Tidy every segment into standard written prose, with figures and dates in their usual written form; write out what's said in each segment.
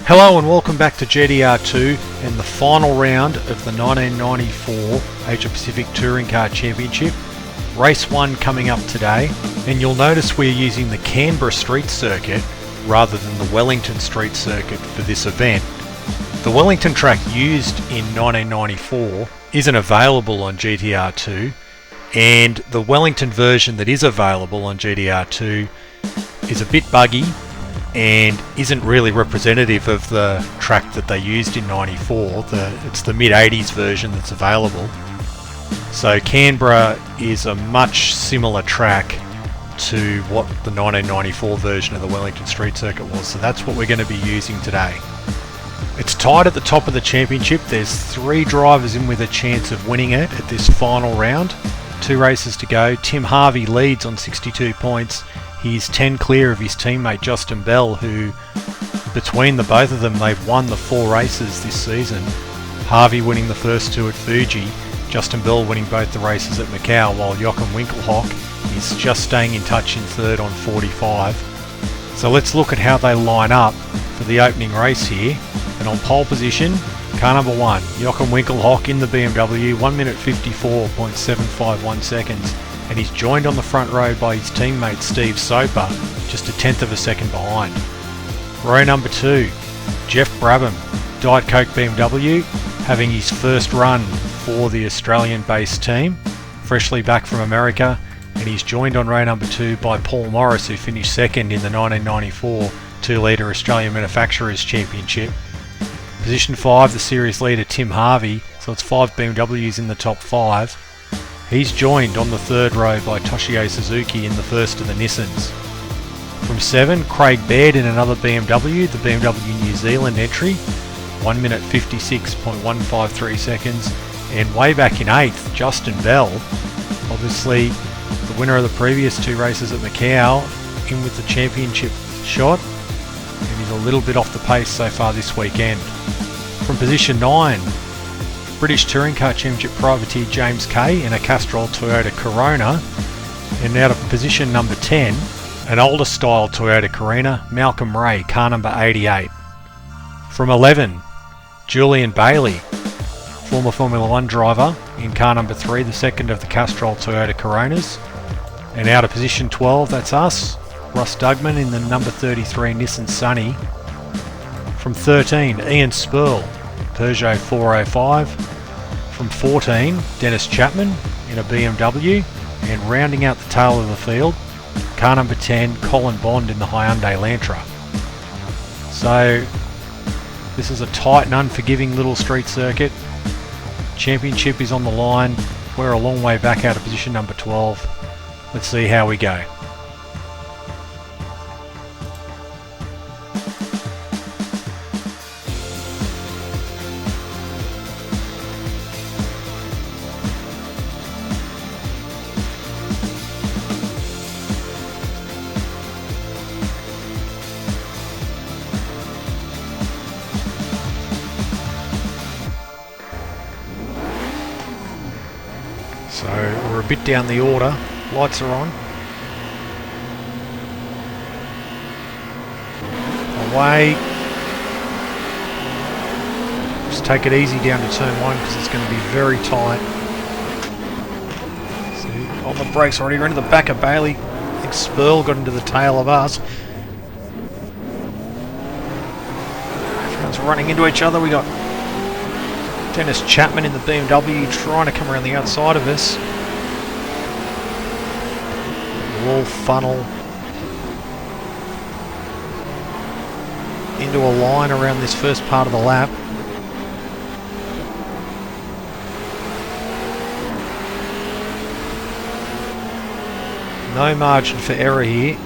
Hello and welcome back to GTR2 and the final round of the 1994 Asia Pacific Touring Car Championship. Race 1 coming up today, and you'll notice we're using the Canberra street circuit rather than the Wellington street circuit for this event. The Wellington track used in 1994 isn't available on GTR2, and the Wellington version that is available on GTR2 is a bit buggy and isn't really representative of the track that they used in 94. It's the mid-80s version that's available. So Canberra is a much similar track to what the 1994 version of the Wellington Street Circuit was, so that's what we're going to be using today. It's tied at the top of the championship. There's 3 drivers in with a chance of winning it at this final round. 2 races to go. Tim Harvey leads on 62 points. He's 10 clear of his teammate Justin Bell, who between the both of them they've won the 4 races this season. Harvey winning the first 2 at Fuji, Justin Bell winning both the races at Macau, while Jo Winkelhock is just staying in touch in 3rd on 45. So let's look at how they line up for the opening race here. And on pole position, car number 1, Jo Winkelhock in the BMW, 1 minute 54.751 seconds. And he's joined on the front row by his teammate Steve Soper, just a 1/10 of a second behind. Row number 2, Jeff Brabham, Diet Coke BMW, having his first run for the Australian-based team, freshly back from America, and he's joined on row number 2 by Paul Morris, who finished second in the 1994 2-litre Australian Manufacturers Championship. Position 5, the series leader Tim Harvey, so it's 5 BMWs in the top 5. He's joined on the 3rd row by Toshio Suzuki in the first of the Nissans. From 7, Craig Baird in another BMW, the BMW New Zealand entry, 1 minute 56.153 seconds. And way back in 8th, Justin Bell, obviously the winner of the previous 2 races at Macau, in with the championship shot, and he's a little bit off the pace so far this weekend. From position 9, British Touring Car Championship privateer James Kay in a Castrol Toyota Corona. And now to position number 10, an older style Toyota Corona, Malcolm Ray, car number 88. From 11, Julian Bailey, former Formula 1 driver, in car number 3, the second of the Castrol Toyota Coronas. And out of position 12, that's us, Russ Dugman in the number 33 Nissan Sunny. From 13, Ian Spurl, Peugeot 405. From 14, Dennis Chapman in a BMW. And rounding out the tail of the field, car number 10, Colin Bond in the Hyundai Elantra. So this is a tight and unforgiving little street circuit. Championship is on the line. We're a long way back out of position number 12. Let's see how we go. So we're a bit down the order. Lights are on. Away. Just take it easy down to turn 1 because it's going to be very tight. See, on the brakes already. We're into the back of Bailey. I think Spurl got into the tail of us. Everyone's running into each other. We got Dennis Chapman in the BMW trying to come around the outside of us. We'll all funnel into a line around this first part of the lap. No margin for error here.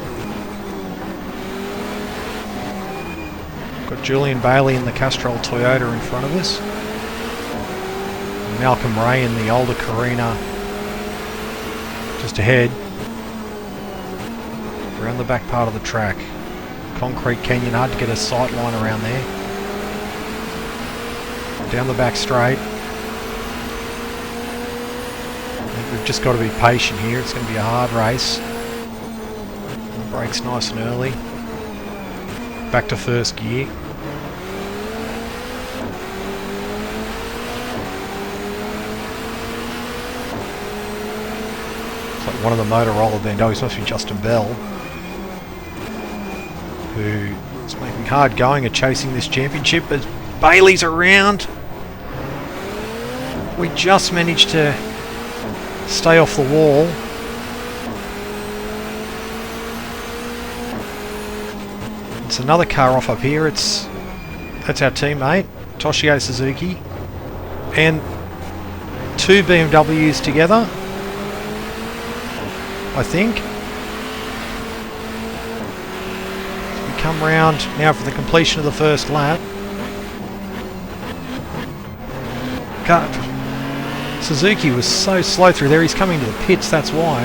Got Julian Bailey in the Castrol Toyota in front of us. Malcolm Ray in the older Corona just ahead. Around the back part of the track. Concrete canyon, hard to get a sight line around there. Down the back straight. I think we've just got to be patient here. It's going to be a hard race. The brakes nice and early. Back to first gear. It's like one of the Motorola BMWs, must be Justin Bell, who is making hard going at chasing this championship as Bailey's around. We just managed to stay off the wall. It's another car off up here. That's our teammate, Toshio Suzuki, and two BMWs together, I think. We come round now for the completion of the first lap. Suzuki was so slow through there. He's coming to the pits, that's why.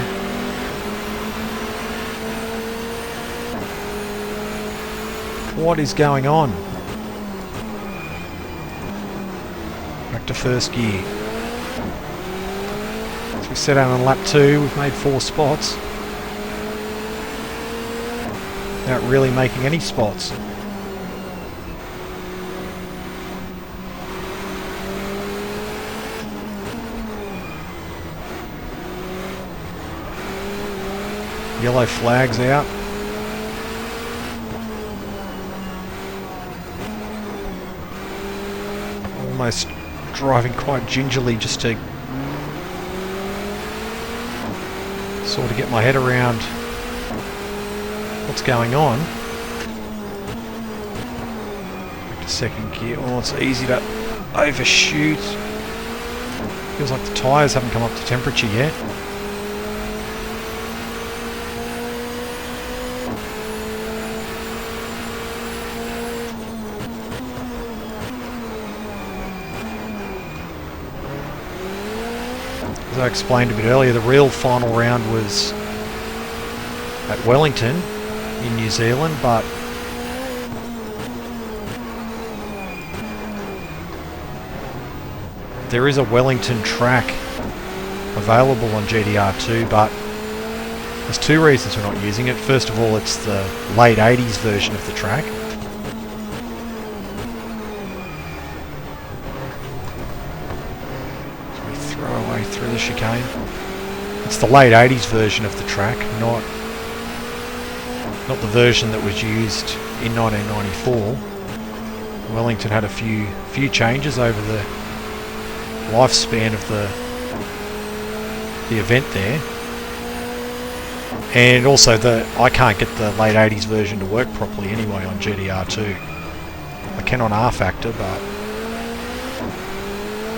What is going on? Back to first gear. As we set out on lap 2, we've made 4 spots. Without really making any spots. Yellow flags out. Almost driving quite gingerly just to sort of get my head around what's going on. Back to second gear. Oh, it's easy to overshoot. Feels like the tyres haven't come up to temperature yet. As I explained a bit earlier, the real final round was at Wellington in New Zealand, but there is a Wellington track available on GTR2, but there's 2 reasons we're not using it. First of all, it's the late 80s version of the track. Through the chicane. It's the late 80s version of the track, not the version that was used in 1994. Wellington had a few changes over the lifespan of the event there, and also I can't get the late 80s version to work properly anyway on GTR2. I can on R Factor, but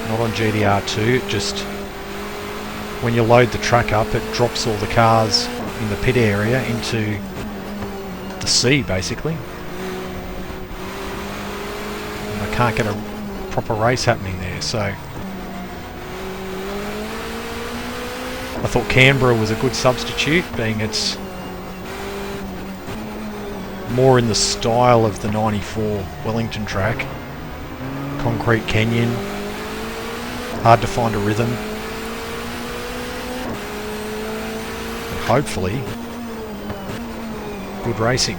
not on GTR2. It just, when you load the track up, it drops all the cars in the pit area into the sea, basically. And I can't get a proper race happening there, so I thought Canberra was a good substitute, being it's more in the style of the 94 Wellington track. Concrete canyon, hard to find a rhythm. Hopefully, good racing.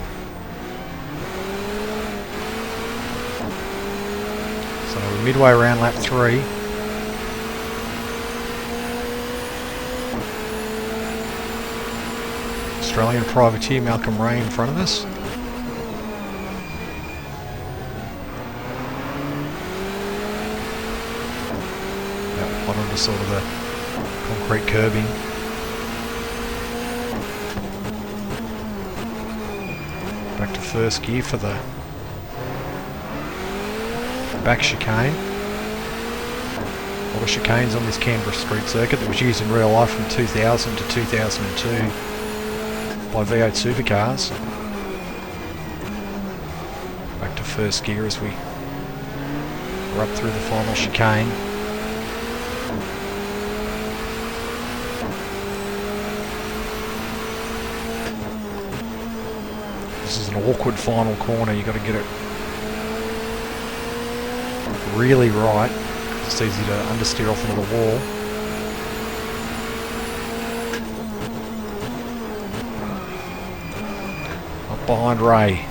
So we're midway around lap 3. Australian privateer Malcolm Ray in front of us. Out onto sort of the concrete curbing. Back to first gear for the back chicane. A lot of chicanes on this Canberra street circuit that was used in real life from 2000 to 2002 by V8 supercars. Back to first gear as we are up through the final chicane. This is an awkward final corner. You've got to get it really right. It's easy to understeer off into the wall. Up behind Ray.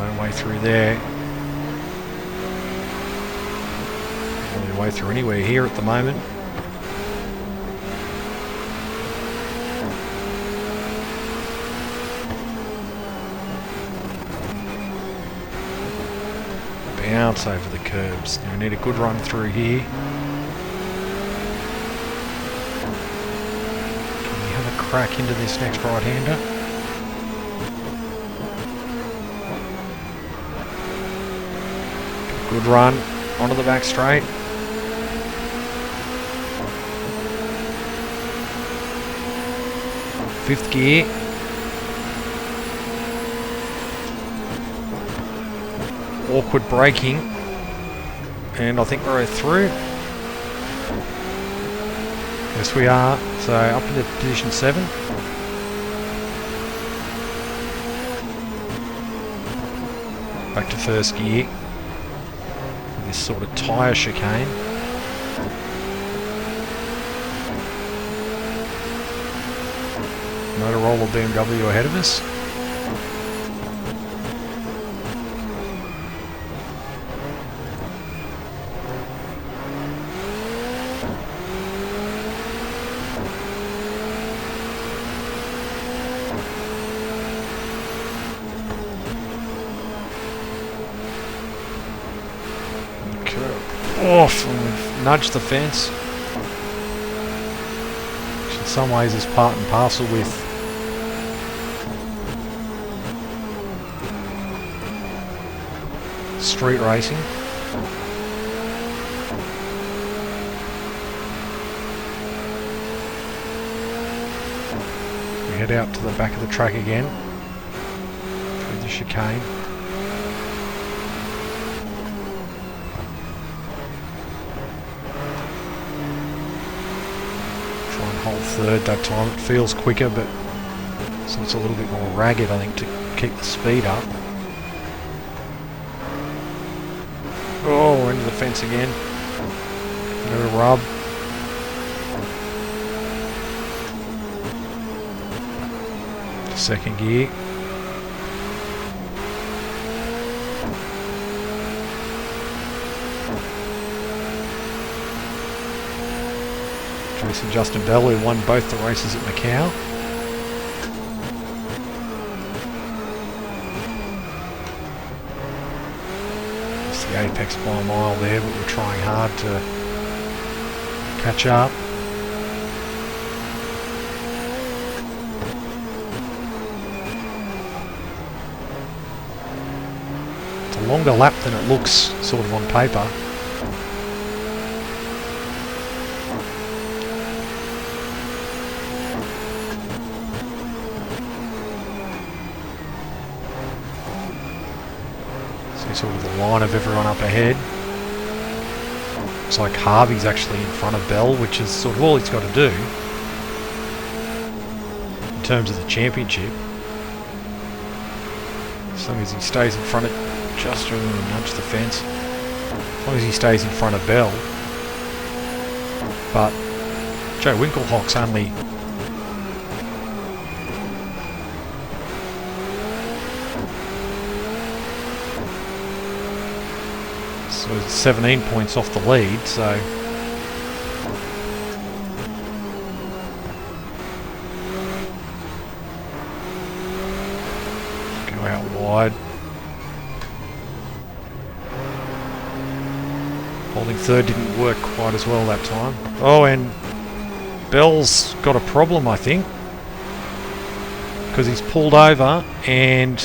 No way through there. No way through anywhere here at the moment. Bounce over the curbs. Now we need a good run through here. Can we have a crack into this next right-hander? Good run onto the back straight. Fifth gear. Awkward braking. And I think we're through. Yes, we are. So up into position 7. Back to first gear. This sort of tyre chicane. Motorola BMW ahead of us. Off and we've nudged the fence, which in some ways is part and parcel with street racing. We head out to the back of the track again through the chicane. Hold third that time. It feels quicker, but so it's a little bit more ragged, I think, to keep the speed up. Oh, into the fence again. No rub. Second gear. Chasing Justin Bell, who won both the races at Macau. It's the apex by a mile there, but we're trying hard to catch up. It's a longer lap than it looks sort of on paper. Sort of the line of everyone up ahead. Looks like Harvey's actually in front of Bell, which is sort of all he's got to do in terms of the championship. As long as he stays in front of just nudge the fence. As long as he stays in front of Bell. But Jo Winkelhock's only so 17 points off the lead, so go out wide. Holding third didn't work quite as well that time. Oh, and Bell's got a problem, I think, because he's pulled over and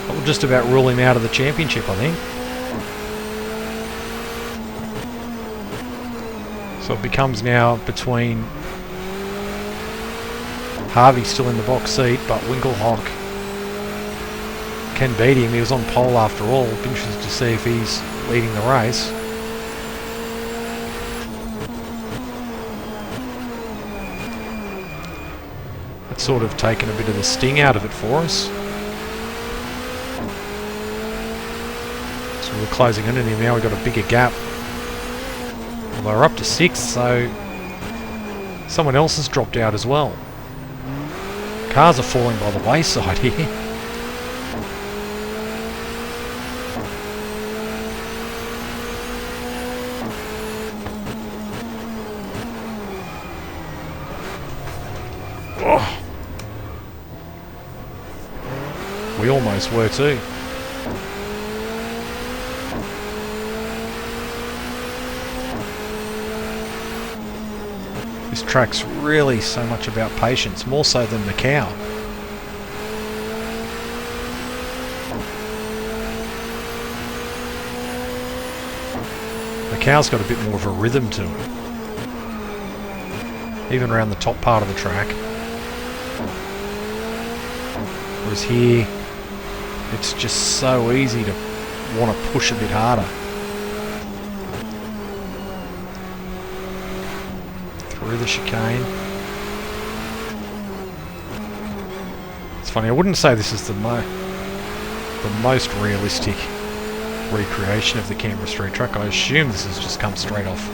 that will just about rule him out of the championship, I think. So it becomes now between Harvey still in the box seat, but Winkelhock can beat him. He was on pole after all. It'll be interesting to see if he's leading the race. That's sort of taken a bit of the sting out of it for us. So we're closing in on him now. We've got a bigger gap. Well, we're up to 6th, so someone else has dropped out as well. Cars are falling by the wayside here. Oh. We almost were too. This track's really so much about patience, more so than Macau. Macau's got a bit more of a rhythm to it. Even around the top part of the track. Whereas here, it's just so easy to want to push a bit harder. Through the chicane. It's funny, I wouldn't say this is the most realistic recreation of the Canberra street track. I assume this has just come straight off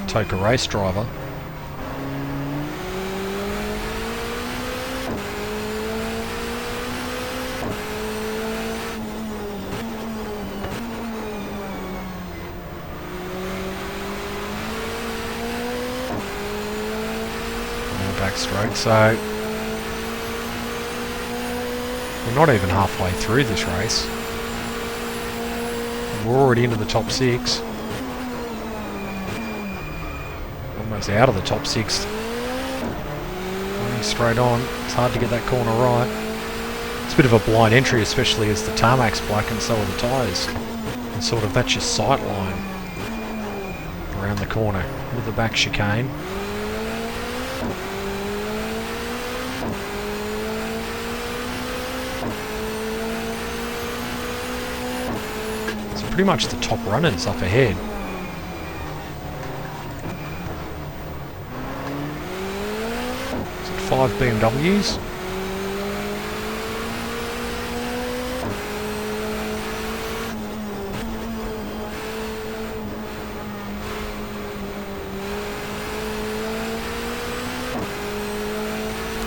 Toka Race Driver. Back straight, so we're not even halfway through this race. We're already into the top 6. Almost out of the top 6. Running straight on. It's hard to get that corner right. It's a bit of a blind entry, especially as the tarmac's black and so are the tyres. And sort of that's your sight line around the corner with the back chicane. Pretty much the top runners up ahead. Is it 5 BMWs?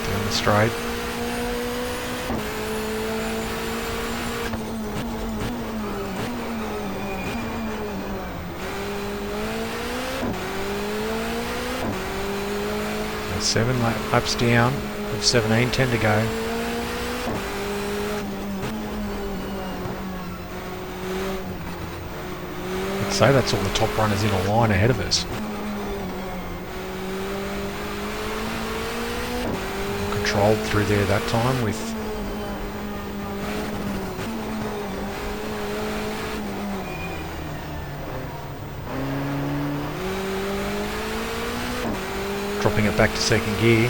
Down the straight. Seven laps down, with 17, 10 to go. I'd say that's all the top runners in a line ahead of us. Controlled through there that time with dropping it back to second gear.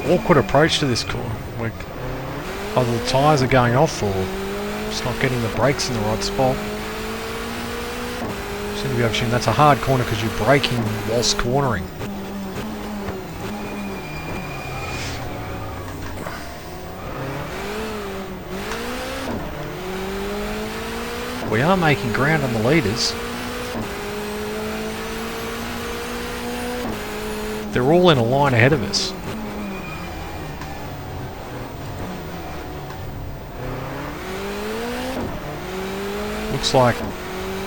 Awkward approach to this corner. Either the tyres are going off or just not getting the brakes in the right spot. Seem to be able to, that's a hard corner because you're braking whilst cornering. We are making ground on the leaders. They're all in a line ahead of us. Looks like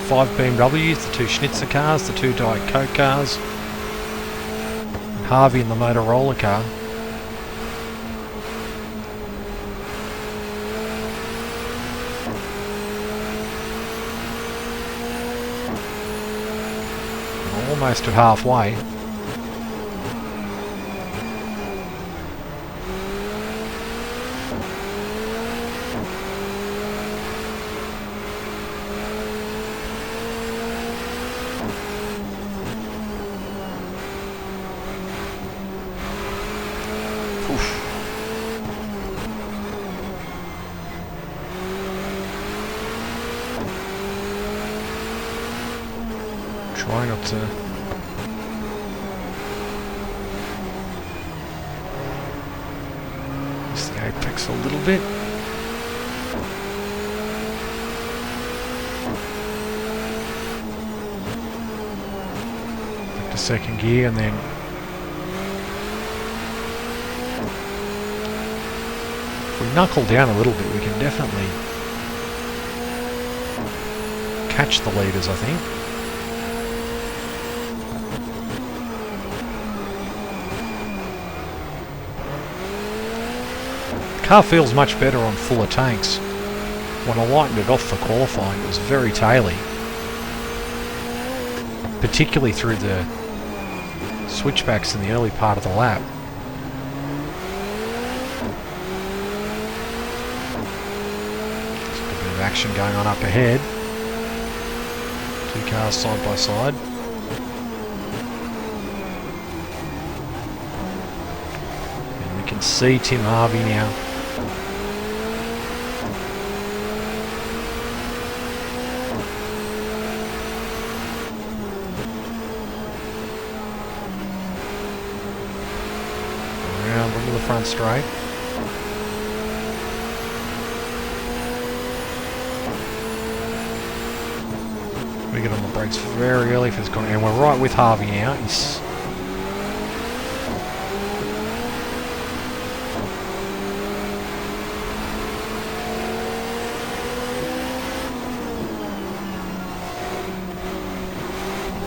5 BMWs, the 2 Schnitzer cars, the 2 Diet Coke cars, and Harvey in the Motorola car. We're almost at halfway. Try not to... miss the apex a little bit. Back to second gear and then... if we knuckle down a little bit, we can definitely catch the leaders, I think. The car feels much better on fuller tanks. When I lightened it off for qualifying, it was very taily, particularly through the switchbacks in the early part of the lap. There's a bit of action going on up ahead. Two cars side by side. And we can see Tim Harvey now. Around onto the front straight. We get on the brakes very early for this corner, and we're right with Harvey now. He's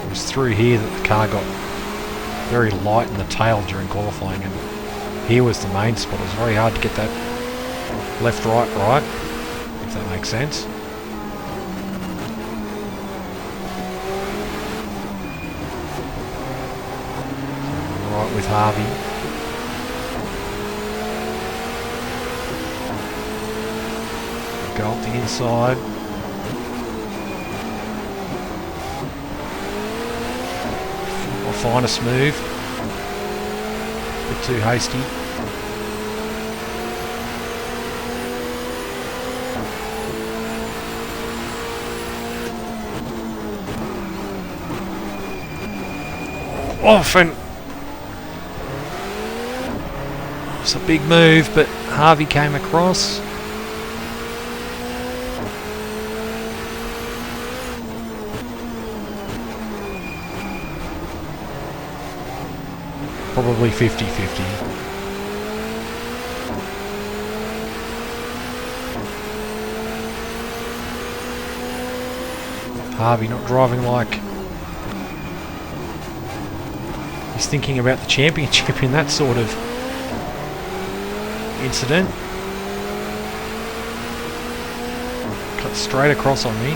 it was through here that the car got very light in the tail during qualifying, and here was the main spot. It was very hard to get that left, right, if that makes sense. Right with Harvey. Go up the inside. I'll find a smooth. A bit too hasty. Off, and it's a big move, but Harvey came across. Probably 50-50. Harvey not driving like he's thinking about the championship in that sort of incident. Cut straight across on me.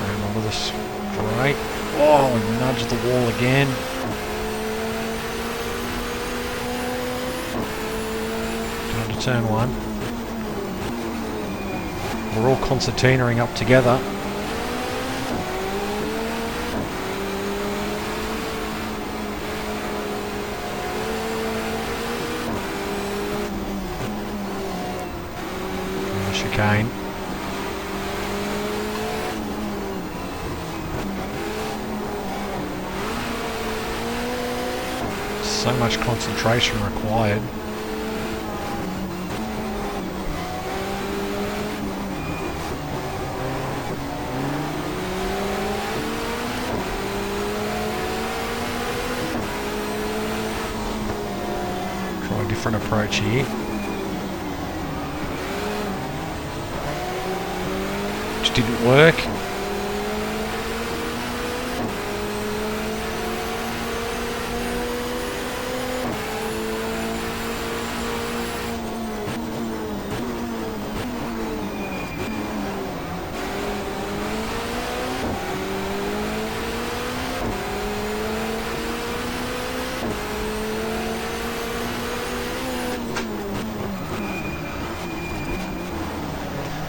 Ran onto the straight. Oh, we nudged the wall again. Going to turn one. We're all concertinaing up together. Chicane. So much concentration required. Try a different approach here. Which didn't work.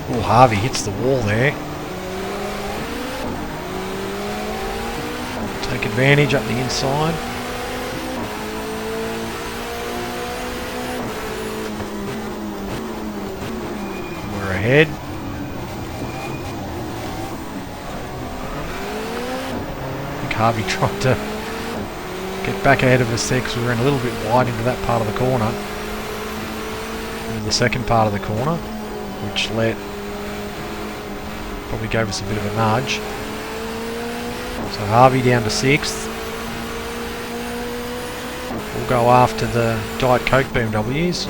Oh, Harvey hits the wall there. Take advantage up the inside. We're ahead. Harvey tried to get back ahead of us there because we ran a little bit wide into that part of the corner. Into the second part of the corner, which probably gave us a bit of a nudge. So Harvey down to 6th. We'll go after the Diet Coke BMWs.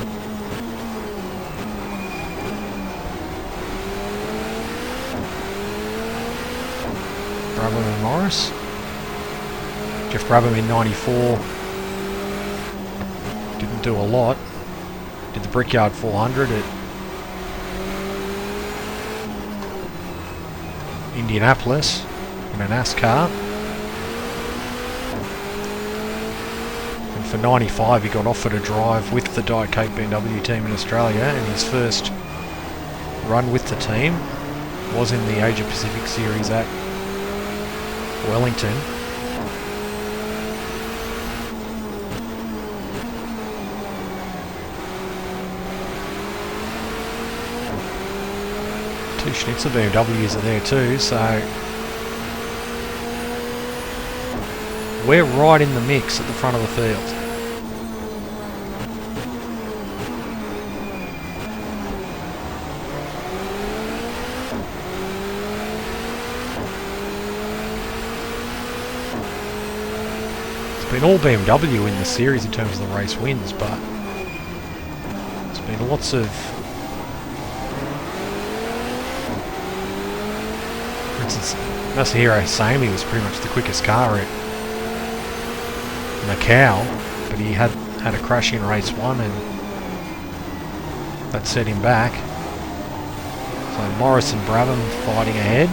Brabham and Morris. Jeff Brabham in 94 didn't do a lot. Did the Brickyard 400 at Indianapolis in a NASCAR. And for 95 he got offered a drive with the Diet Coke BMW team in Australia, and his first run with the team was in the Asia Pacific Series at Wellington. Two Schnitzer BMWs are there too, so we're right in the mix at the front of the field. It's been all BMW in the series in terms of the race wins, but it's been lots of, for instance, Masahiro Sami was pretty much the quickest car at Macau, but he had a crash in race 1 and that set him back. So Morris and Brabham fighting ahead.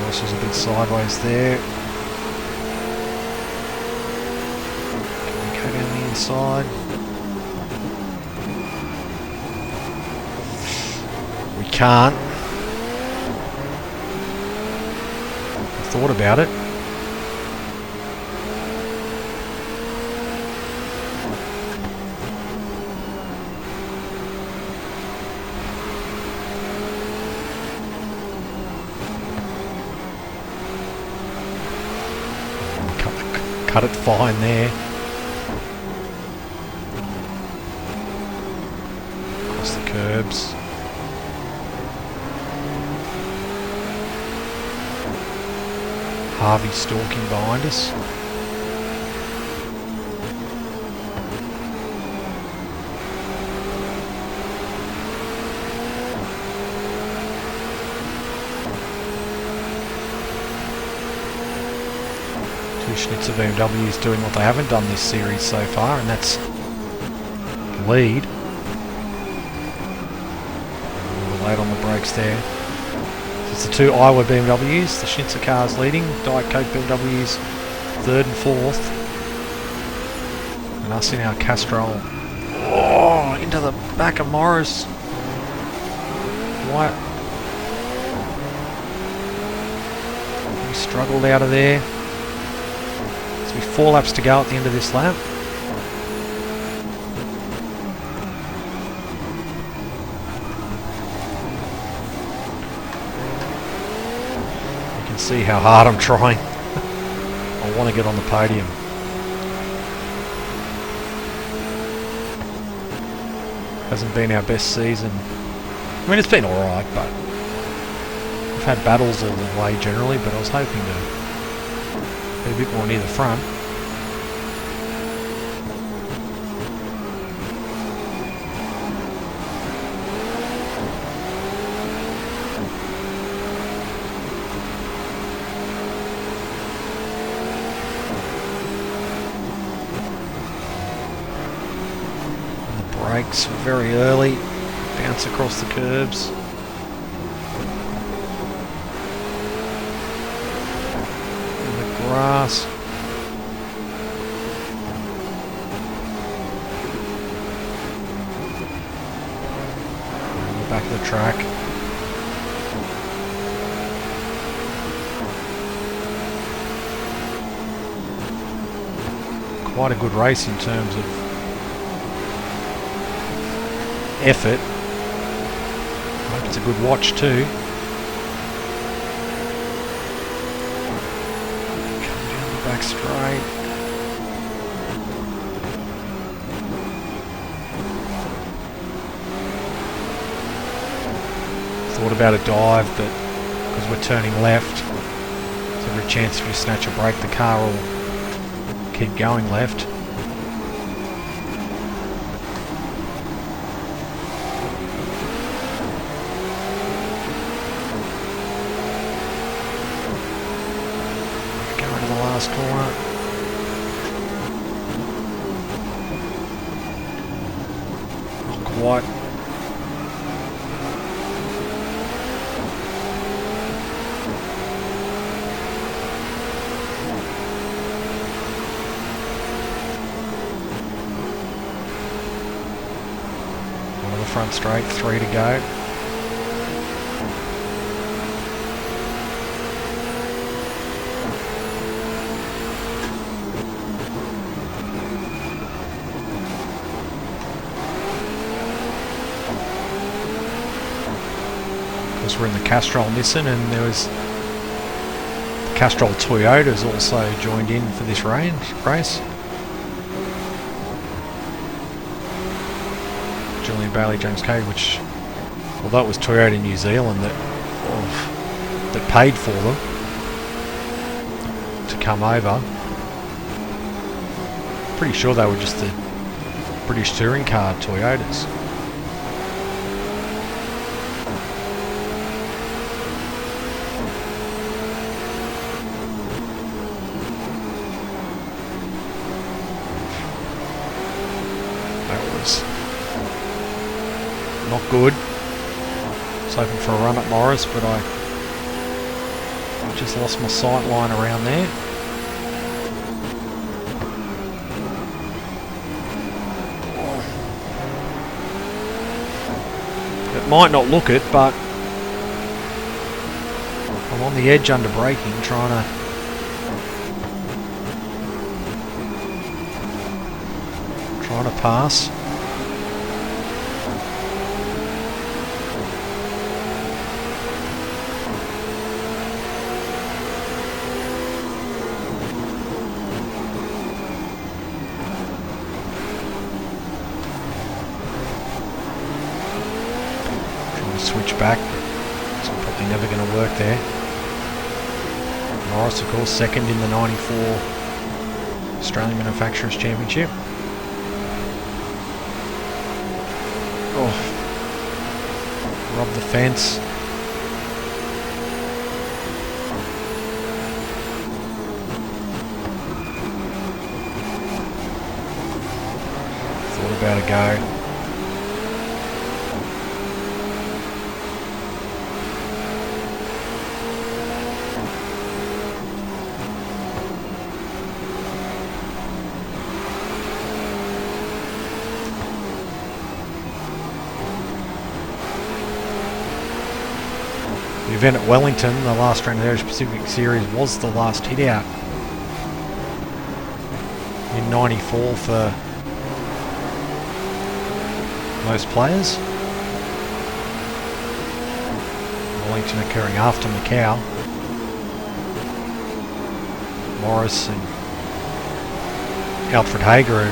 Morris was a bit sideways there. Can we go down the inside? We can't. I thought about it. Cut it fine there. Across the curbs. Harvey stalking behind us. Schnitzer BMWs doing what they haven't done this series so far, and that's lead. A little late on the brakes there. It's the two Iowa BMWs, the Schnitzer cars leading, Diet Coke BMWs 3rd and 4th, and us in our Castrol. Oh, into the back of Morris. What? We struggled out of there. So we 4 laps to go at the end of this lap. You can see how hard I'm trying. I want to get on the podium. Hasn't been our best season. I mean, it's been alright, but we've had battles all the way generally, but I was hoping to be a bit more near the front. And the brakes were very early, bounce across the curbs. Grass. Back of the track. quite a good race in terms of effort. I hope it's a good watch too. Come down the back straight. Thought about a dive, but because we're turning left, there's every chance if you snatch a brake, the car will keep going left. Going to the last corner. Not quite. Front straight, 3 to go. Because we're in the Castrol Nissan, and there was the Castrol Toyotas also joined in for this race. Julian Bailey, James Cade, which, although it was Toyota New Zealand that paid for them to come over, pretty sure they were just the British touring car Toyotas. That was not good. I was hoping for a run at Morris, but I just lost my sight line around there. It might not look it, but I'm on the edge under braking, trying to pass. Switch back, it's probably never going to work there. Morris, of course, second in the 94 Australian Manufacturers Championship. Oh, robbed the fence. Thought about a go. The event at Wellington, the last round of the Asia Pacific Series, was the last hit out in 94 for most players. Wellington occurring after Macau. Morris and Alfred Hager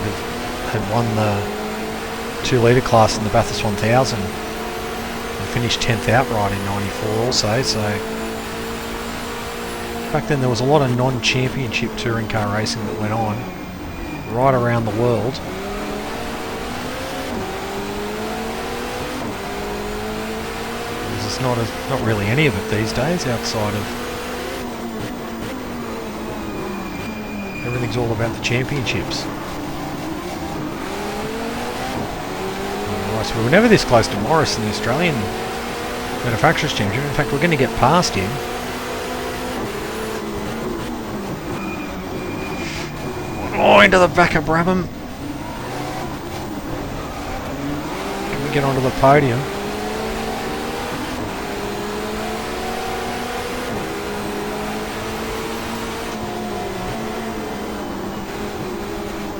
had won the 2 litre class in the Bathurst 1000. Finished 10th outright in 94 also, so back then there was a lot of non-championship touring car racing that went on right around the world. There's not really any of it these days outside of everything's all about the championships. So we were never this close to Morris in the Australian Manufacturers Championship. In fact, we're going to get past him. Oh, into the back of Brabham. Can we get onto the podium?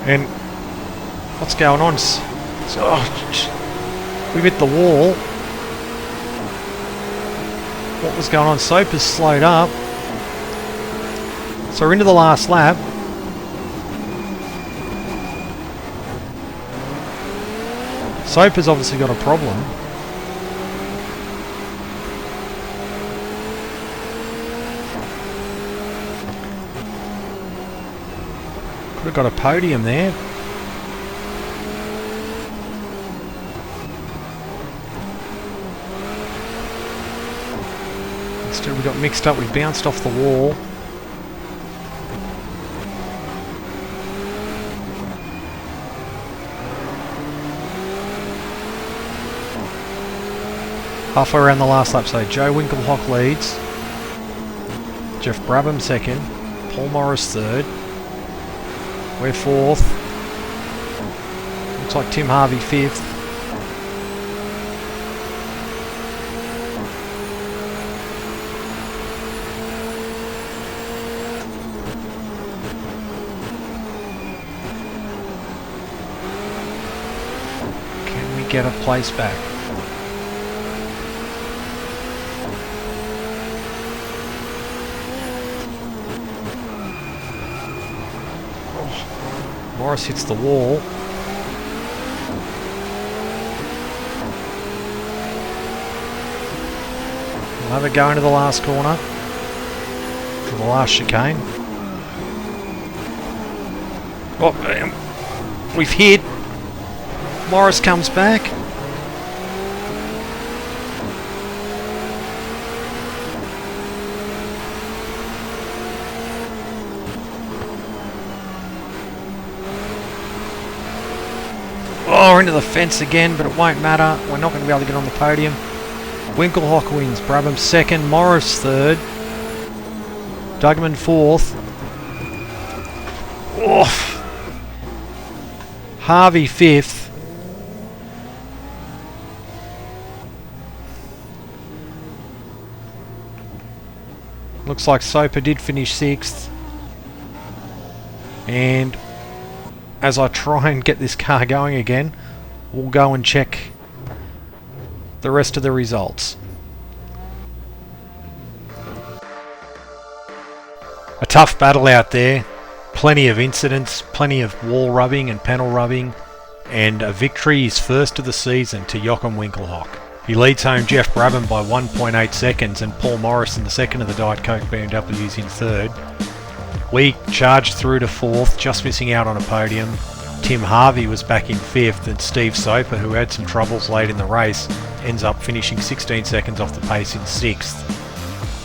And what's going on? We've hit the wall. What was going on? Soper's slowed up. So we're into the last lap. Soper's obviously got a problem. Could have got a podium there. Instead we got mixed up, we bounced off the wall. Halfway around the last lap, so Jo Winkelhock leads. Jeff Brabham second. Paul Morris third. We're fourth. Looks like Tim Harvey fifth. Can we get a place back? Morris hits the wall. We'll have a go into the last corner. For the last chicane. Oh, we've hit. Morris comes back. Oh, we're into the fence again, but it won't matter. We're not going to be able to get on the podium. Winkelhock wins. Brabham second. Morris third. Dugman fourth. Oof. Harvey fifth. Looks like Soper did finish sixth. And as I try and get this car going again, we'll go and check the rest of the results. A tough battle out there. Plenty of incidents, plenty of wall rubbing and panel rubbing, and a victory is first of the season to Jochen Winkelhock. He leads home Jeff Brabham by 1.8 seconds and Paul Morris in the second of the Diet Coke BMWs in third. We charged through to fourth, just missing out on a podium. Tim Harvey was back in fifth, and Steve Soper, who had some troubles late in the race, ends up finishing 16 seconds off the pace in sixth.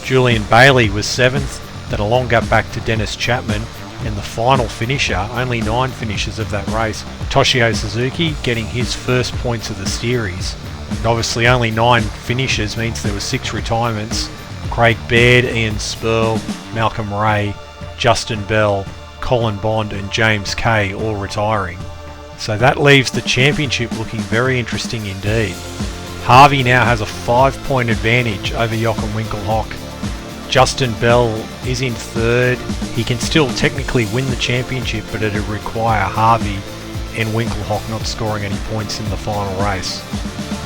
Julian Bailey was seventh, then a long gap back to Dennis Chapman, and the final finisher, only 9 finishers of that race, Toshio Suzuki getting his first points of the series. And obviously only 9 finishers means there were 6 retirements. Craig Baird, Ian Spurl, Malcolm Ray, Justin Bell, Colin Bond and James Kay all retiring. So that leaves the championship looking very interesting indeed. Harvey now has a 5-point advantage over Jochen Winkelhock. Justin Bell is in third. He can still technically win the championship, but it would require Harvey and Winkelhock not scoring any points in the final race.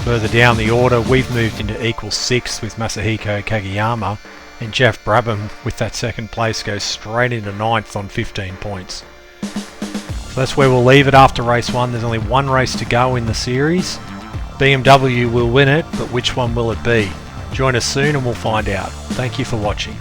Further down the order, we've moved into equal 6th with Masahiko Kageyama, and Jeff Brabham, with that second place, goes straight into 9th on 15 points. So that's where we'll leave it after race 1. There's only one race to go in the series. BMW will win it, but which one will it be? Join us soon and we'll find out. Thank you for watching.